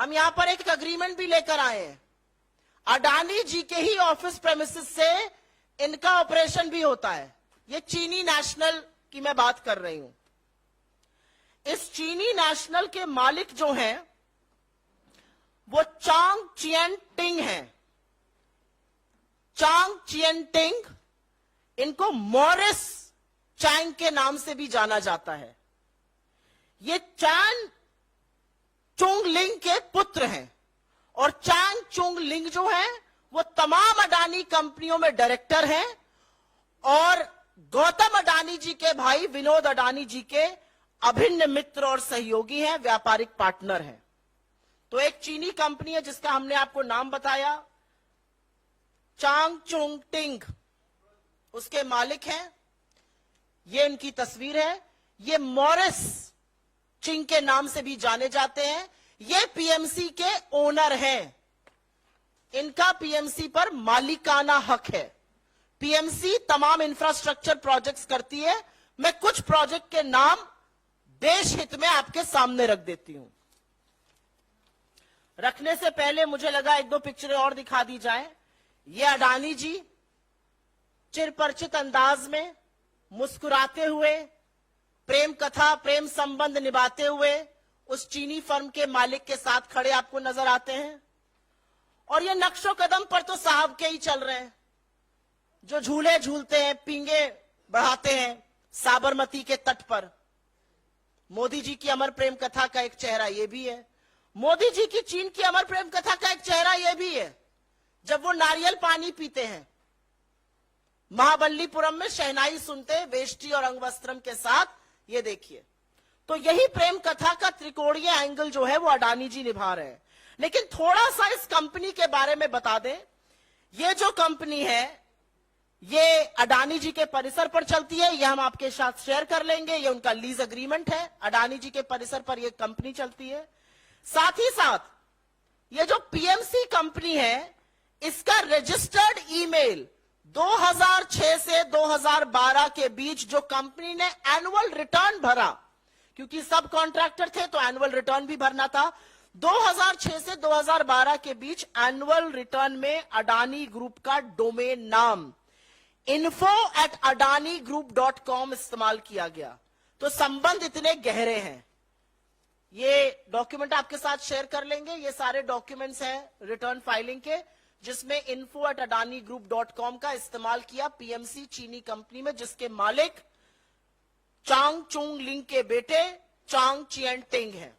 हम यहां पर एक अग्रीमेंट भी लेकर आए हैं। अडानी जी के ही ऑफिस प्रेमिसेस से इनका ऑपरेशन भी होता है। ये चीनी नेशनल की मैं बात कर रही हूं। इस चीनी नेशनल के मालिक जो हैं वो चांग चियन टिंग हैं। चांग चियन टिंग, इनको मॉरिस चैंग के नाम से भी जाना जाता है। ये चैन चुंग लिंग के पुत्र हैं और चैंग चुंग लिंग जो है वो तमाम अडानी कंपनियों में डायरेक्टर हैं और गौतम अडानी जी के भाई विनोद अडानी जी के अभिन्न मित्र और सहयोगी हैं, व्यापारिक पार्टनर हैं। तो एक चीनी कंपनी है जिसका हमने आपको नाम बताया, चांग चुंग टिंग, उसके मालिक हैं। ये इनकी तस्वीर है। ये मॉरिस चिंग के नाम से भी जाने जाते हैं। ये पीएमसी के ओनर हैं। इनका पीएमसी पर मालिकाना हक है। पीएमसी तमाम इंफ्रास्ट्रक्चर प्रोजेक्ट्स करती है। मैं कुछ प्रोजेक्ट के नाम देश हित में आपके सामने रख देती हूं। रखने से पहले मुझे लगा एक दो पिक्चरें और दिखा दी जाए। ये अडानी जी चिरपरिचित अंदाज में मुस्कुराते हुए प्रेम कथा, प्रेम संबंध निभाते हुए उस चीनी फर्म के मालिक के साथ खड़े आपको नजर आते हैं। और ये नक्शो कदम पर तो साहब के ही चल रहे हैं, जो झूले झूलते हैं, पींगे बढ़ाते हैं साबरमती के तट पर। मोदी जी की अमर प्रेम कथा का एक चेहरा ये भी है। मोदी जी की चीन की अमर प्रेम कथा का एक चेहरा ये भी है जब वो नारियल पानी पीते हैं, महाबलीपुरम में शहनाई सुनते हैं वेष्टी और अंगवस्त्रम के साथ। ये देखिए, तो यही प्रेम कथा का त्रिकोणीय एंगल जो है वो अडानी जी निभा रहे हैं। लेकिन थोड़ा सा इस कंपनी के बारे में बता दें। ये जो कंपनी है ये अडानी जी के परिसर पर चलती है। ये हम आपके साथ शेयर कर लेंगे। ये उनका लीज अग्रीमेंट है। अडानी जी के परिसर पर यह कंपनी चलती है। साथ ही साथ ये जो पीएमसी कंपनी है इसका रजिस्टर्ड ईमेल 2006 से 2012 के बीच जो कंपनी ने एनुअल रिटर्न भरा, क्योंकि सब कॉन्ट्रैक्टर थे तो एनुअल रिटर्न भी भरना था, 2006 से 2012 के बीच एनुअल रिटर्न में अडानी ग्रुप का डोमेन नाम info@adanigroup.com इस्तेमाल किया गया। तो संबंध इतने गहरे हैं। ये डॉक्यूमेंट आपके साथ शेयर कर लेंगे। ये सारे डॉक्यूमेंट्स हैं रिटर्न फाइलिंग के, जिसमें info@adanigroup.com का इस्तेमाल किया पीएमसी चीनी कंपनी में, जिसके मालिक चांग चुंग लिंग के बेटे चांग चियन टिंग हैं।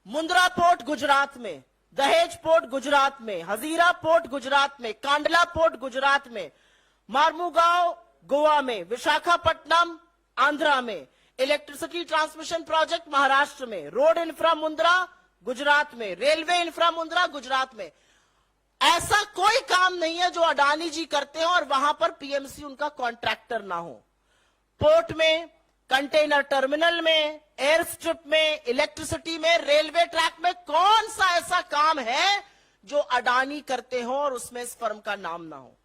मुंद्रा पोर्ट गुजरात में, दहेज पोर्ट गुजरात में, हजीरा पोर्ट गुजरात में, कांडला पोर्ट गुजरात में, मार्मुगांव गोवा में, विशाखापट्टनम आंध्रा में, इलेक्ट्रिसिटी ट्रांसमिशन प्रोजेक्ट महाराष्ट्र में, रोड इंफ्रा मुंद्रा गुजरात में, रेलवे इंफ्रा मुंद्रा गुजरात में। ऐसा कोई काम नहीं है जो अडानी जी करते हो और वहां पर पीएमसी उनका कॉन्ट्रैक्टर ना हो। पोर्ट में, कंटेनर टर्मिनल में, एयर स्ट्रिप में, इलेक्ट्रिसिटी में, रेलवे ट्रैक में कौन सा ऐसा काम है जो अडानी करते हो और उसमें इस फर्म का नाम ना हो।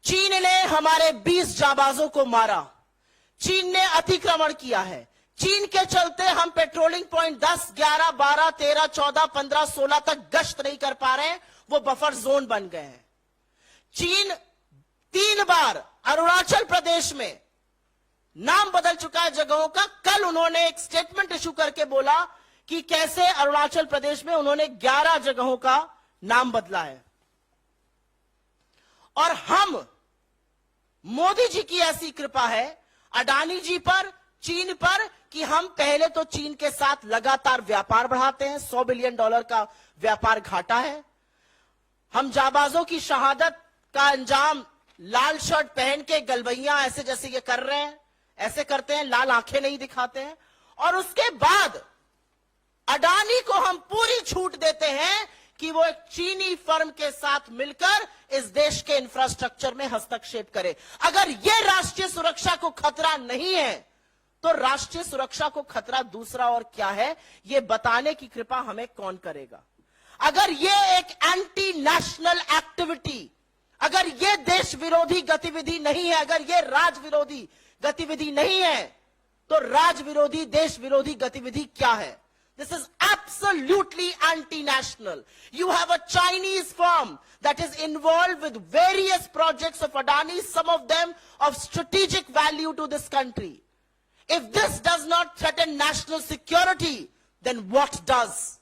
चीन ने हमारे 20 जाबाजों को मारा। चीन ने अतिक्रमण किया है। चीन के चलते हम पेट्रोलिंग पॉइंट 10, 11, 12, 13, 14, 15, 16 तक गश्त नहीं कर पा रहे हैं। वो बफर जोन बन गए हैं। चीन 3 बार अरुणाचल प्रदेश में नाम बदल चुका है जगहों का। कल उन्होंने एक स्टेटमेंट इशू करके बोला कि कैसे अरुणाचल प्रदेश में उन्होंने 11 जगहों का नाम बदला है। और हम, मोदी जी की ऐसी कृपा है अडानी जी पर, चीन पर, कि हम पहले तो चीन के साथ लगातार व्यापार बढ़ाते हैं। $100 बिलियन का व्यापार घाटा है। हम जाबाजों की शहादत का अंजाम लाल शर्ट पहन के गलबैया ऐसे जैसे ये कर रहे हैं ऐसे करते हैं, लाल आंखें नहीं दिखाते हैं। और उसके बाद अडानी को हम पूरी छूट देते हैं कि वो एक चीनी फर्म के साथ मिलकर इस देश के इंफ्रास्ट्रक्चर में हस्तक्षेप करे। अगर ये राष्ट्रीय सुरक्षा को खतरा नहीं है तो राष्ट्रीय सुरक्षा को खतरा दूसरा और क्या है, ये बताने की कृपा हमें कौन करेगा। अगर ये एक एंटी नेशनल एक्टिविटी, अगर ये देश विरोधी गतिविधि नहीं है, अगर ये राज विरोधी गतिविधि नहीं है, तो राज विरोधी, देश विरोधी गतिविधि क्या है। This is absolutely anti-national. You have a Chinese firm that is involved with various projects of Adani, some of them of strategic value to this country. If this does not threaten national security, then what does?